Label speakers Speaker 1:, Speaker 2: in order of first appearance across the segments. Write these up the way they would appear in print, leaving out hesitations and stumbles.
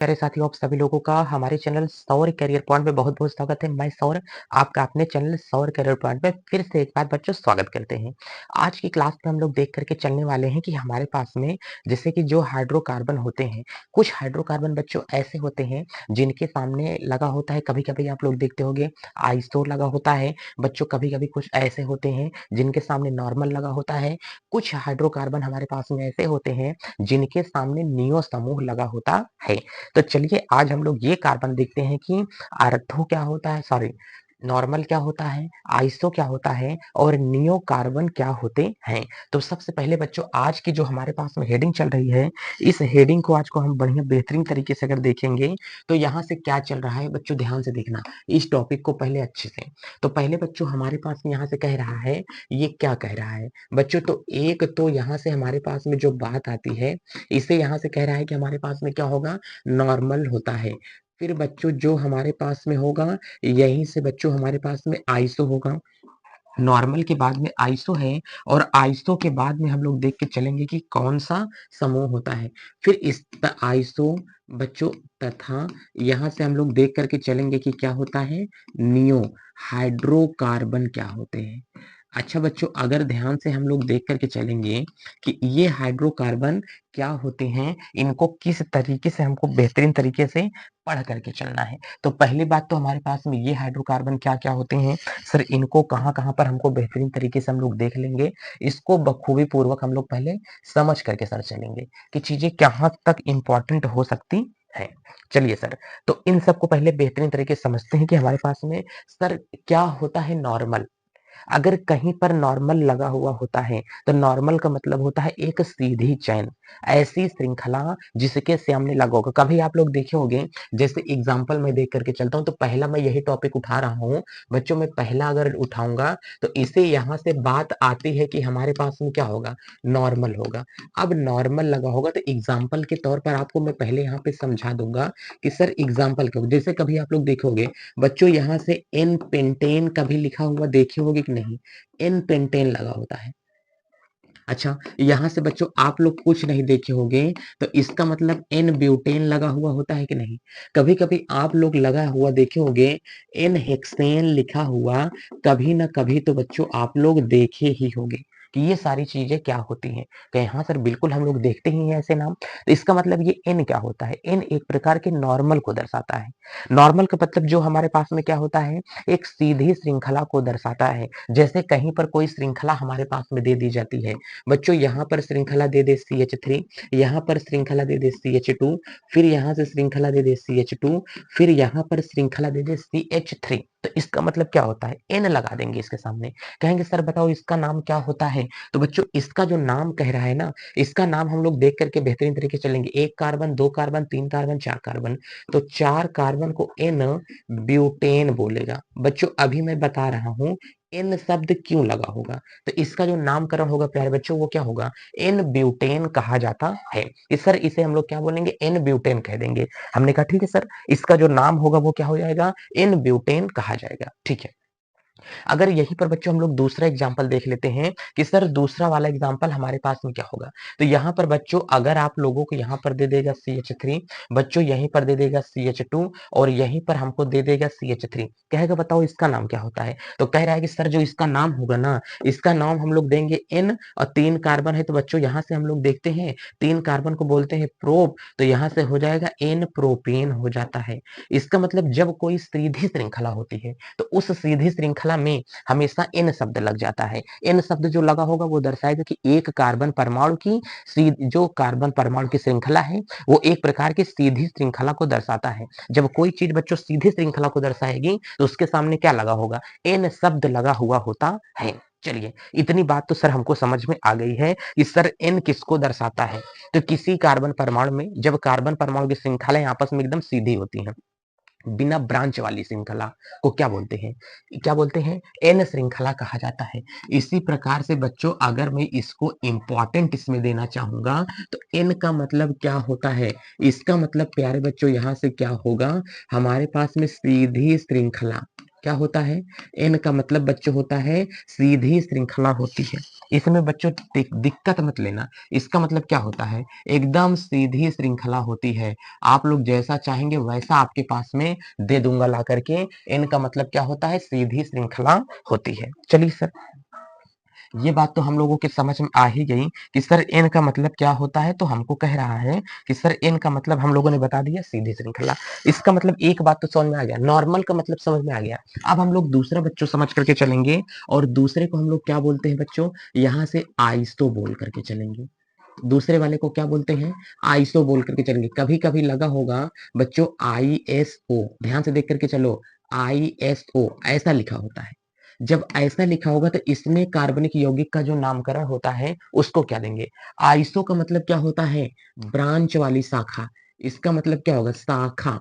Speaker 1: प्यारे साथियों, आप सभी लोगों का हमारे चैनल सौर करियर पॉइंट में बहुत-बहुत स्वागत है। मैं सौर आपका अपने चैनल सौर करियर पॉइंट में फिर से एक बार बच्चों स्वागत करते हैं। आज की क्लास में हम लोग देख कर के चलने वाले हैं कि हमारे पास में जैसे कि जो हाइड्रोकार्बन होते हैं, कुछ हाइड्रोकार्बन बच्चों ऐसे होते हैं जिनके सामने लगा होता है, कभी-कभी आप लोग देखते होंगे आइसोटोप लगा होता है। बच्चों कभी-कभी कुछ ऐसे होते हैं जिनके सामने नॉर्मल लगा होता है। कुछ हाइड्रोकार्बन हमारे पास में ऐसे होते हैं जिनके सामने नियो समूह लगा होता है। तो चलिए आज हम लोग ये कार्बन देखते हैं कि आर्थो क्या होता है, सॉरी नॉर्मल क्या होता है, आइसो क्या होता है और नियो कार्बन क्या होते हैं। तो सबसे पहले बच्चों आज की जो हमारे पास में हेडिंग चल रही है, इस हेडिंग को आज को हम बढ़िया बेहतरीन तरीके से अगर देखेंगे तो यहाँ से क्या चल रहा है बच्चों, ध्यान से देखना इस टॉपिक को पहले अच्छे से। तो पहले बच्चों हमारे पास में यहाँ से कह रहा है, ये क्या कह रहा है बच्चों, तो एक तो यहाँ से हमारे पास में जो बात आती है, इसे यहाँ से कह रहा है कि हमारे पास में क्या होगा, नॉर्मल होता है। फिर बच्चों जो हमारे पास में होगा, यहीं से बच्चों हमारे पास में आइसो होगा। नॉर्मल के बाद में आइसो है और आइसो के बाद में हम लोग देख के चलेंगे कि कौन सा समूह होता है। फिर इस आइसो बच्चों तथा यहाँ से हम लोग देख करके चलेंगे कि क्या होता है, नियो हाइड्रोकार्बन क्या होते हैं। अच्छा बच्चों, अगर ध्यान से हम लोग देख करके चलेंगे कि ये हाइड्रोकार्बन क्या होते हैं, इनको किस तरीके से हमको बेहतरीन तरीके से पढ़ करके चलना है। तो पहली बात तो हमारे पास में ये हाइड्रोकार्बन क्या क्या होते हैं सर, इनको कहाँ कहाँ पर हमको बेहतरीन तरीके से हम लोग देख लेंगे। इसको बखूबी पूर्वक हम लोग पहले समझ करके सर चलेंगे कि चीजें कहाँ तक इंपॉर्टेंट हो सकती है। चलिए सर, तो इन सबको पहले बेहतरीन तरीके से समझते हैं कि हमारे पास में सर क्या होता है नॉर्मल। अगर कहीं पर नॉर्मल लगा हुआ होता है तो नॉर्मल का मतलब होता है एक सीधी चैन, ऐसी श्रृंखला जिसके सामने लगा होगा। कभी आप लोग देखे होंगे, जैसे एग्जांपल मैं देख करके चलता हूं, तो पहला मैं यही टॉपिक उठा रहा हूं बच्चों, मैं पहला अगर उठाऊंगा तो इसे यहां से बात आती है कि हमारे पास में क्या होगा, नॉर्मल होगा। अब नॉर्मल लगा होगा तो एग्जाम्पल के तौर पर आपको मैं पहले यहाँ पे समझा दूंगा कि सर एग्जाम्पल क्यों, जैसे कभी आप लोग देखोगे बच्चों यहाँ से एन पेंटेन कभी लिखा हुआ देखे होगे कि नहीं, एन पेंटेन लगा होता है। अच्छा, यहाँ से बच्चों आप लोग कुछ नहीं देखे होंगे तो इसका मतलब एन ब्यूटेन लगा हुआ होता है कि नहीं। कभी कभी आप लोग लगा हुआ देखे होंगे एन हेक्सेन लिखा हुआ, कभी ना कभी तो बच्चों आप लोग देखे ही होंगे कि ये सारी चीजें क्या होती हैं। कहे हाँ सर बिल्कुल हम लोग देखते ही हैं ऐसे नाम। तो इसका मतलब ये एन क्या होता है, एन एक प्रकार के नॉर्मल को दर्शाता है। नॉर्मल का मतलब जो हमारे पास में क्या होता है, एक सीधी श्रृंखला को दर्शाता है। जैसे कहीं पर कोई श्रृंखला हमारे पास में दे दी जाती है बच्चों, यहाँ पर श्रृंखला दे दे CH3, यहाँ पर श्रृंखला दे दे CH2, फिर यहाँ से श्रृंखला दे दे CH2, फिर यहाँ पर श्रृंखला दे दे CH3। तो इसका मतलब क्या होता है, एन लगा देंगे इसके सामने। कहेंगे सर बताओ इसका नाम क्या होता है। तो बच्चों इसका जो नाम कह रहा है ना, इसका नाम हम लोग देख करके बेहतरीन तरीके से चलेंगे। एक कार्बन, दो कार्बन, तीन कार्बन, चार कार्बन, तो चार कार्बन को एन ब्यूटेन बोलेगा। बच्चों अभी मैं बता रहा हूं एन शब्द क्यों लगा होगा, तो इसका जो नामकरण होगा प्यारे बच्चों वो क्या होगा, एन ब्यूटेन कहा जाता है। इस सर इसे हम लोग क्या बोलेंगे, एन ब्यूटेन कह देंगे। हमने कहा ठीक है सर, इसका जो नाम होगा वो क्या हो जाएगा, एन ब्यूटेन कहा जाएगा। ठीक है, अगर यहीं पर बच्चों हम लोग दूसरा एग्जाम्पल देख लेते हैं कि सर दूसरा वाला एग्जाम्पल हमारे पास में क्या होगा। तो यहाँ पर बच्चों अगर आप लोगों को यहाँ पर दे देगा CH3, बच्चों यहीं पर दे देगा CH2 और यहीं पर हमको दे देगा CH3, कहेगा बताओ इसका नाम क्या होता है। तो कह रहा है कि सर जो इसका नाम होगा ना, इसका नाम हम लोग देंगे N, और तीन कार्बन है तो बच्चों यहाँ से हम लोग देखते हैं तीन कार्बन को बोलते हैं प्रोप, तो यहाँ से हो जाएगा N प्रोपेन हो जाता है। इसका मतलब जब कोई सीधी श्रृंखला होती है तो उस सीधी श्रृंखला में हमेशा एन शब्द लग जाता है। एन शब्द जो लगा होगा वो दर्शाएगा कि एक कार्बन परमाणु की जो कार्बन परमाणु की श्रृंखला है वो एक प्रकार की सीधी श्रृंखला को दर्शाता है। जब कोई चीज बच्चों सीधी श्रृंखला को दर्शाएगी तो उसके सामने क्या लगा होगा, एन शब्द लगा हुआ होता है। चलिए इतनी बात तो सर हमको समझ में आ गई है कि सर एन किसको दर्शाता है। तो किसी कार्बन परमाणु में जब कार्बन परमाणु की श्रृंखलाएं आपस में एकदम सीधी होती हैं, बिना ब्रांच वाली श्रृंखला को क्या बोलते हैं, क्या बोलते हैं, एन श्रृंखला कहा जाता है। इसी प्रकार से बच्चों अगर मैं इसको इंपॉर्टेंट इसमें देना चाहूंगा तो एन का मतलब क्या होता है, इसका मतलब प्यारे बच्चों यहाँ से क्या होगा, हमारे पास में सीधी श्रृंखला क्या होता है, एन का मतलब बच्चों होता है सीधी श्रृंखला होती है। इसमें बच्चों दिक्कत मत लेना। इसका मतलब क्या होता है, एकदम सीधी श्रृंखला होती है। आप लोग जैसा चाहेंगे वैसा आपके पास में दे दूंगा ला करके। इनका मतलब क्या होता है, सीधी श्रृंखला होती है। चलिए सर, ये बात तो हम लोगों के समझ में आ ही गई कि सर एन का मतलब क्या होता है। तो हमको कह रहा है कि सर एन का मतलब हम लोगों ने बता दिया सीधी श्रृंखला। इसका मतलब एक बात तो समझ में आ गया, नॉर्मल का मतलब समझ में आ गया। अब हम लोग दूसरा बच्चों समझ करके चलेंगे, और दूसरे को हम लोग क्या बोलते हैं बच्चों, यहाँ से आइसो बोल करके चलेंगे। दूसरे वाले को क्या बोलते हैं, आइसो बोल करके चलेंगे। कभी कभी लगा होगा बच्चों ISO, ध्यान से देख करके चलो, ISO ऐसा लिखा होता है। जब ऐसा लिखा होगा तो इसमें कार्बनिक यौगिक का जो नामकरण होता है उसको क्या देंगे, आइसो का मतलब क्या होता है, ब्रांच वाली शाखा। इसका मतलब क्या होगा, शाखा।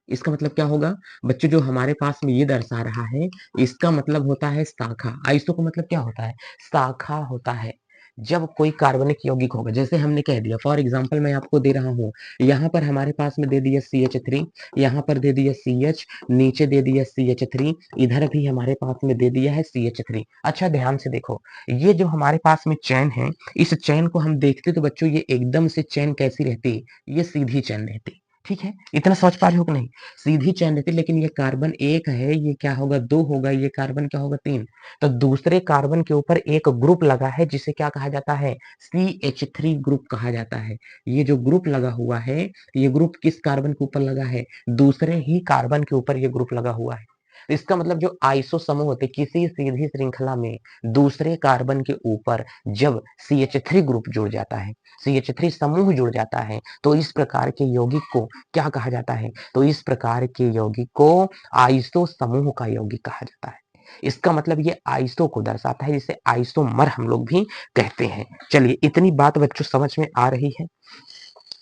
Speaker 1: इसका मतलब क्या होगा बच्चों, जो हमारे पास में ये दर्शा रहा है, इसका मतलब होता है शाखा। आइसो का मतलब क्या होता है, शाखा होता है। जब कोई कार्बनिक यौगिक होगा, जैसे हमने कह दिया, फॉर एग्जांपल मैं आपको दे रहा हूँ, यहाँ पर हमारे पास में दे दिया CH3, यहाँ पर दे दिया CH, नीचे दे दिया CH3, इधर भी हमारे पास में दे दिया है CH3। अच्छा ध्यान से देखो, ये जो हमारे पास में चैन है, इस चैन को हम देखते तो बच्चों ये एकदम से चैन कैसी रहती, ये सीधी चैन रहती। ठीक है, इतना समझ पा रहे हो कि नहीं, सीधी चैन रहती। लेकिन ये कार्बन एक है, ये क्या होगा, दो होगा, ये कार्बन क्या होगा, तीन। तो दूसरे कार्बन के ऊपर एक ग्रुप लगा है जिसे क्या कहा जाता है, CH3 ग्रुप कहा जाता है। ये जो ग्रुप लगा हुआ है, ये ग्रुप किस कार्बन के ऊपर लगा है, दूसरे ही कार्बन के ऊपर ये ग्रुप लगा हुआ है। तो इसका मतलब जो आइसो समूह होते, किसी सीधी श्रृंखला में दूसरे कार्बन के ऊपर जब CH3 ग्रुप जुड़ जाता है, CH3 समूह जुड़ जाता है, तो इस प्रकार के यौगिक को क्या कहा जाता है, तो इस प्रकार के यौगिक को आइसो समूह का यौगिक कहा जाता है। इसका मतलब ये आइसो को दर्शाता है, जिसे आइसोमर हम लोग भी कहते हैं। चलिए, इतनी बात बच्चों समझ में आ रही है।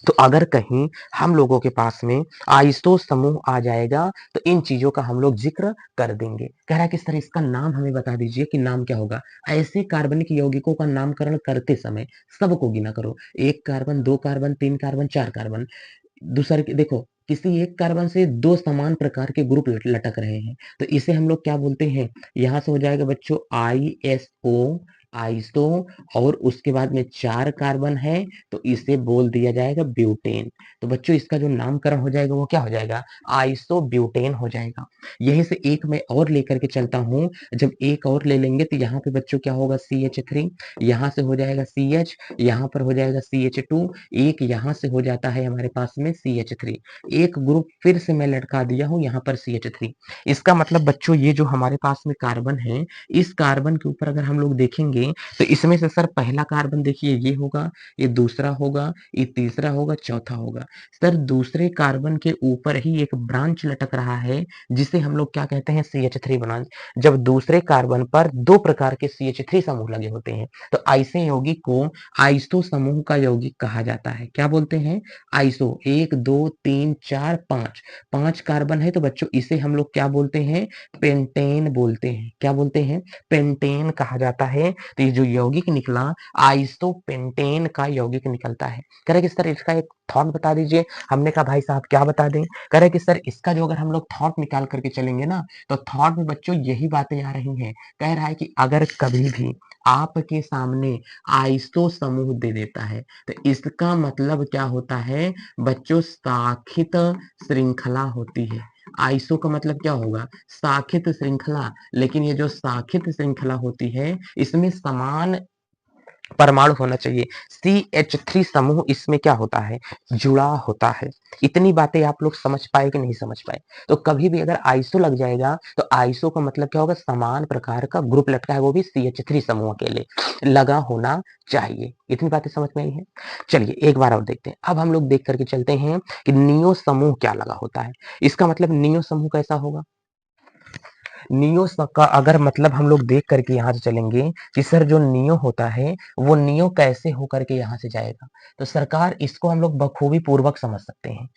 Speaker 1: तो अगर कहीं हम लोगों के पास में आइसो समूह आ जाएगा तो इन चीजों का हम लोग जिक्र कर देंगे। कह रहा है कि सर इसका नाम हमें बता दीजिए कि नाम क्या होगा। ऐसे कार्बनिक यौगिकों का नामकरण करते समय सबको गिना करो, एक कार्बन, दो कार्बन, तीन कार्बन, चार कार्बन। दूसरे के देखो, किसी एक कार्बन से दो समान प्रकार के ग्रुप लटक रहे हैं, तो इसे हम लोग क्या बोलते हैं, यहां से हो जाएगा बच्चों ISO, आइसो, और उसके बाद में चार कार्बन है तो इसे बोल दिया जाएगा ब्यूटेन। तो बच्चों इसका जो नामकरण हो जाएगा वो क्या हो जाएगा, आइसो ब्यूटेन हो जाएगा। यहीं से एक मैं और लेकर के चलता हूं, जब एक और ले लेंगे तो यहाँ पे बच्चों क्या होगा, CH3, यहाँ से हो जाएगा CH, यहाँ पर हो जाएगा CH2, एक यहाँ से हो जाता है हमारे पास में CH3, एक ग्रुप फिर से मैं लटका दिया हूँ यहाँ पर CH3। इसका मतलब बच्चों ये जो हमारे पास में कार्बन है, इस कार्बन के ऊपर अगर हम लोग देखेंगे तो इसमें से सर पहला कार्बन देखिए ये होगा, ये दूसरा होगा, ये तीसरा होगा, चौथा होगा। सर दूसरे कार्बन के ऊपर ही एक ब्रांच लटक रहा है जिसे हम लोग क्या कहते हैं, CH3 ब्रांच। जब दूसरे कार्बन पर दो प्रकार के CH3 समूह लगे होते हैं तो ऐसे यौगिक को आइसो समूह का यौगिक कहा जाता है। क्या बोलते हैं, आइसो। एक, दो, तीन, चार, पांच, पांच कार्बन है तो बच्चों इसे हम लोग क्या बोलते हैं, पेंटेन बोलते हैं। क्या बोलते हैं, पेंटेन कहा जाता है। तो ये जो यौगिक निकला, आइसोपेंटेन का यौगिक निकलता है। कह रहे कि सर इसका एक थॉट बता दीजिए। हमने कहा भाई साहब क्या बता दें। कह रहे कि सर इसका जो अगर हम लोग थॉट निकाल करके चलेंगे ना, तो थॉट में बच्चों यही बातें आ रही हैं। कह रहा है कि अगर कभी भी आपके सामने आइसो समूह दे देता है तो इसका मतलब क्या होता है बच्चों, शाखित श्रृंखला होती है। आइसो का मतलब क्या होगा, शाखित श्रृंखला। लेकिन ये जो शाखित श्रृंखला होती है इसमें समान परमाणु होना चाहिए। CH3 समूह इसमें क्या होता है, जुड़ा होता है। इतनी बातें आप लोग समझ पाए कि नहीं समझ पाए। तो कभी भी अगर आइसो लग जाएगा तो आइसो का मतलब क्या होगा, समान प्रकार का ग्रुप लगता है, वो भी CH3 समूह अकेले लगा होना चाहिए। इतनी बातें समझ में आई है। चलिए एक बार और देखते हैं। अब हम लोग देख करके चलते हैं कि नियो समूह क्या लगा होता है। इसका मतलब नियो समूह कैसा होगा, नियो का अगर मतलब हम लोग देख करके यहाँ से चलेंगे कि सर जो नियो होता है वो नियो कैसे होकर के यहाँ से जाएगा, तो सरकार इसको हम लोग बखूबी पूर्वक समझ सकते हैं।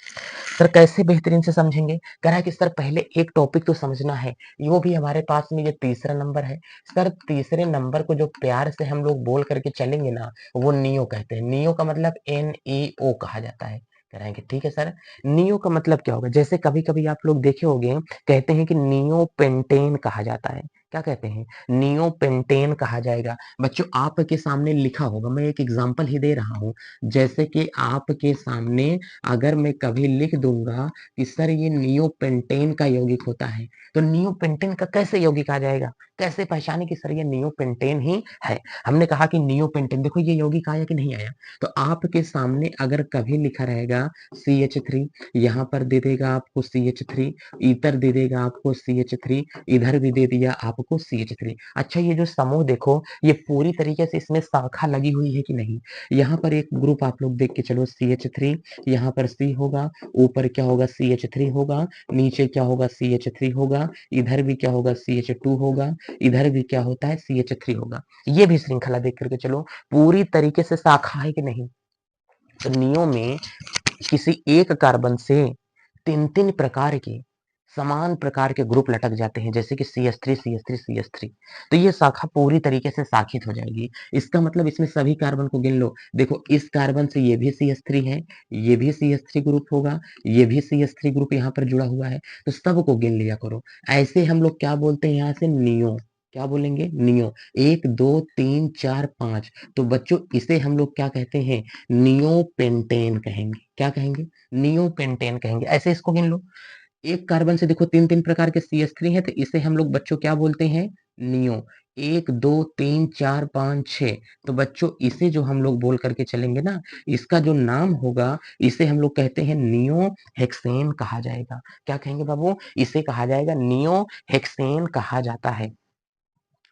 Speaker 1: सर कैसे बेहतरीन से समझेंगे, कह रहा है कि सर पहले एक टॉपिक तो समझना है, वो भी हमारे पास में ये तीसरा नंबर है। सर तीसरे नंबर को जो प्यार से हम लोग बोल करके चलेंगे ना, वो नियो कहते हैं। नियो का मतलब NEO कहा जाता है। कह रहे हैं कि ठीक है सर, नियो का मतलब क्या होगा, जैसे कभी कभी आप लोग देखे होंगे कहते हैं कि नियो पेंटेन कहा जाता है। क्या कहते हैं? नियोपेंटेन कहा जाएगा। बच्चों आपके सामने लिखा होगा, मैं एक एग्ज़ाम्पल ही दे रहा हूँ। जैसे कि आपके सामने अगर मैं कभी लिख दूँगा कि सर ये नियोपेंटेन का यौगिक होता है, तो नियोपेंटेन का कैसे यौगिक आ जाएगा? कैसे पहचाने कि सर ये नियोपेंटेन ही है? हमने कहा कि नियोपेंटेन देखो ये यौगिक आया कि नहीं आया? तो आपके सामने अगर कभी लिखा रहेगा CH3 यहाँ पर दे देगा आपको CH3, इधर दे देगा आपको CH3, इधर भी दे दिया आपको CH3। अच्छा ये जो समूह देखो, ये पूरी तरीके से इसमें शाखा लगी हुई है कि नहीं? यहाँ पर एक ग्रुप आप लोग देख के चलो CH3, यहाँ पर C होगा, ऊपर क्या होगा CH3 होगा, नीचे क्या होगा CH3 होगा, इधर भी क्या होगा CH2 होगा, इधर भी क्या होता है CH3 होगा। ये भी श्रृंखला देख करके चलो, पूरी तरीके से शाखा है कि नहीं? तो नियो में किसी एक कार्बन से 3-3 प्रकार के समान प्रकार के ग्रुप लटक जाते हैं जैसे कि CH3 CH3 CH3 तो ये शाखा पूरी तरीके से शाखित हो जाएगी। इसका मतलब इसमें सभी कार्बन को गिन लो। देखो इस कार्बन से ये भी CH3 है, ये भी CH3 ग्रुप होगा, ये भी CH3 ग्रुप यहाँ पर जुड़ा हुआ है, तो सबको गिन लिया करो। ऐसे हम लोग क्या बोलते हैं यहाँ से नियो, क्या बोलेंगे? नियो। 1 2 3 4 5 तो बच्चों इसे हम लोग क्या कहते हैं? नियोपेंटेन कहेंगे। क्या कहेंगे? नियोपेंटेन कहेंगे। ऐसे इसको गिन लो। एक कार्बन से देखो 3-3 प्रकार के CH3 हैं तो इसे हम लोग बच्चों क्या बोलते हैं? नियो। 1 2 3 4 5 6 तो बच्चों इसे जो हम लोग बोल करके चलेंगे ना, इसका जो नाम होगा इसे हम लोग कहते हैं नियो हेक्सेन कहा जाएगा। क्या कहेंगे बाबू? इसे कहा जाएगा नियो हेक्सेन कहा जाता है।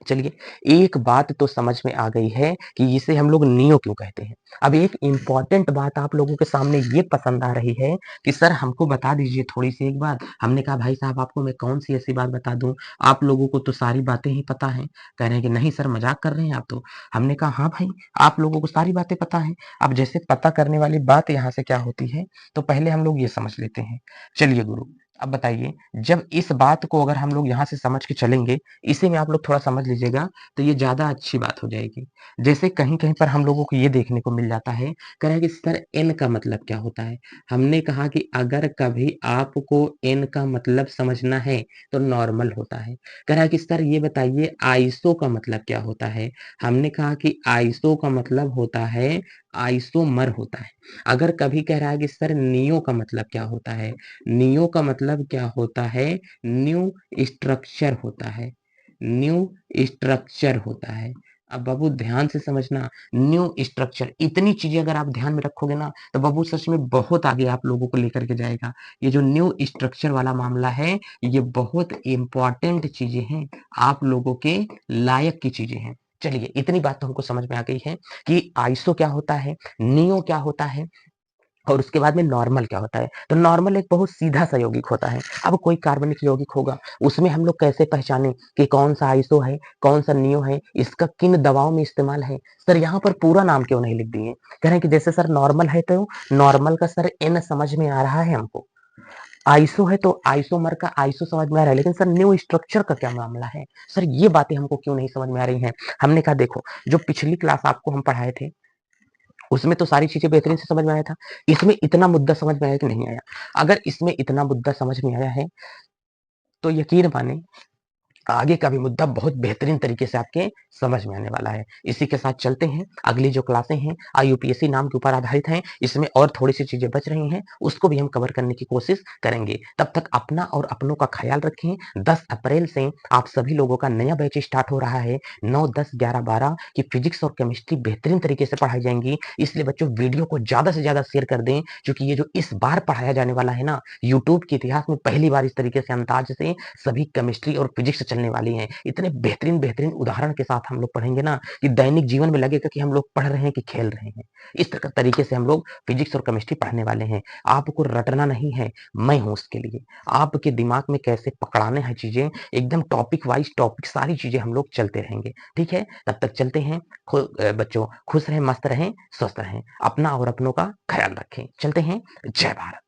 Speaker 1: चलिए, एक बात तो समझ में आ गई है कि इसे हम लोग नियो क्यों कहते हैं। अब एक इम्पोर्टेंट बात आप लोगों के सामने ये पसंद आ रही है कि सर हमको बता दीजिए थोड़ी-सी एक बात। हमने कहा भाई साहब आपको मैं कौन-सी ऐसी बात बता दूँ? आप लोगों को तो सारी बातें ही पता हैं। कह रहे हैं कि नहीं सर मज़ाक कर रहे हैं आप तो। हमने कहा हाँ भाई, आप लोगों को सारी बातें पता हैं। अब जैसे पता करने वाली बात यहाँ से क्या होती है, तो पहले हम लोग ये समझ लेते हैं। चलिए गुरु, अब बताइए जब इस बात को अगर हम लोग यहाँ से समझ के चलेंगे इसी में आप लोग थोड़ा समझ लीजिएगा तो ये ज़्यादा अच्छी बात हो जाएगी। जैसे कहीं-कहीं पर हम लोगों को ये देखने को मिल जाता है, कह रहा है कि सर एन का मतलब क्या होता है? हमने कहा कि अगर कभी आपको एन का मतलब समझना है तो नॉर्मल होता है। कह रहा है कि सर ये बताइए आइसो का मतलब क्या होता है? हमने कहा कि आइसो का मतलब होता है आइसोमर होता है। अगर कभी कह रहा है कि सर नियो का मतलब क्या होता है? नियो का मतलब क्या होता है? न्यू स्ट्रक्चर होता है। न्यू स्ट्रक्चर होता है। अब बाबू ध्यान से समझना, न्यू स्ट्रक्चर इतनी चीजें अगर आप ध्यान में रखोगे ना तो बाबू सच में बहुत आगे आप लोगों को लेकर के जाएगा। ये जो न्यू स्ट्रक्चर वाला मामला है ये बहुत इंपॉर्टेंट चीजें हैं, आप लोगों के लायक की चीजें हैं। चलिए इतनी बात तो हमको समझ में आ गई है कि आइसो क्या होता है, नियो क्या होता है और उसके बाद में नॉर्मल क्या होता है। तो नॉर्मल एक बहुत सीधा-सा यौगिक होता है। अब कोई कार्बनिक यौगिक होगा, उसमें हम लोग कैसे पहचानें कि कौन-सा आइसो है, कौन-सा नियो है, इसका किन दवाओं में इस्तेमाल है? सर यहाँ पर पूरा नाम क्यों नहीं लिख दिए? कह रहे हैं कि जैसे सर नॉर्मल है तो नॉर्मल का सर एन समझ में आ रहा है हमको। आइसो है तो आइसोमर का आइसो समझ में आ रहा है, लेकिन सर न्यू स्ट्रक्चर का क्या मामला है? सर ये बातें हमको क्यों नहीं समझ में आ रही हैं? हमने कहा देखो, जो पिछली क्लास आपको हम पढ़ाए थे उसमें तो सारी चीज़ें बेहतरीन से समझ में आया था। इसमें इतना मुद्दा समझ में आया कि नहीं आया? अगर इसमें इतना मुद्दा समझ में आया है, तो यकीन मानें आगे का भी मुद्दा बहुत बेहतरीन तरीके से आपके समझ में आने वाला है। इसी के साथ चलते हैं, अगली जो क्लासें हैं IUPAC नाम के ऊपर आधारित हैं, इसमें और थोड़ी-सी चीज़ें बच रही हैं, उसको भी हम कवर करने की कोशिश करेंगे। तब तक अपना और अपनों का ख़्याल रखें। 10 अप्रैल से आप सभी लोगों का नया बैच स्टार्ट हो रहा है। 9, 10, 11, 12 की फिज़िक्स और केमिस्ट्री बेहतरीन तरीके से पढ़ाई जाएँगी। इसलिए बच्चों वीडियो को ज़्यादा से ज़्यादा शेयर कर दें, क्योंकि ये जो इस बार पढ़ाया जाने वाला है ना, यूट्यूब के इतिहास में पहली बार इस तरीके से अंदाज़ से सभी केमिस्ट्री और फिज़िक्स चलने वाली हैं। इतने बेहतरीन उदाहरण के साथ हम लोग पढ़ेंगे ना कि दैनिक जीवन में लगेगा कि हम लोग पढ़ रहे हैं कि खेल रहे हैं। इस तरीके से हम लोग फिजिक्स और केमिस्ट्री पढ़ने वाले हैं। आपको रटना नहीं है, मैं हूँ उसके लिए। आपके दिमाग में कैसे पकड़ाने हैं चीजें, एकदम टॉपिक वाइज टॉपिक सारी चीजें हम लोग चलते रहेंगे। ठीक है, तब तक चलते हैं। बच्चों खुश रहें, मस्त रहें, स्वस्थ रहें, अपना और अपनों का ख्याल रखें। चलते हैं। जय भारत।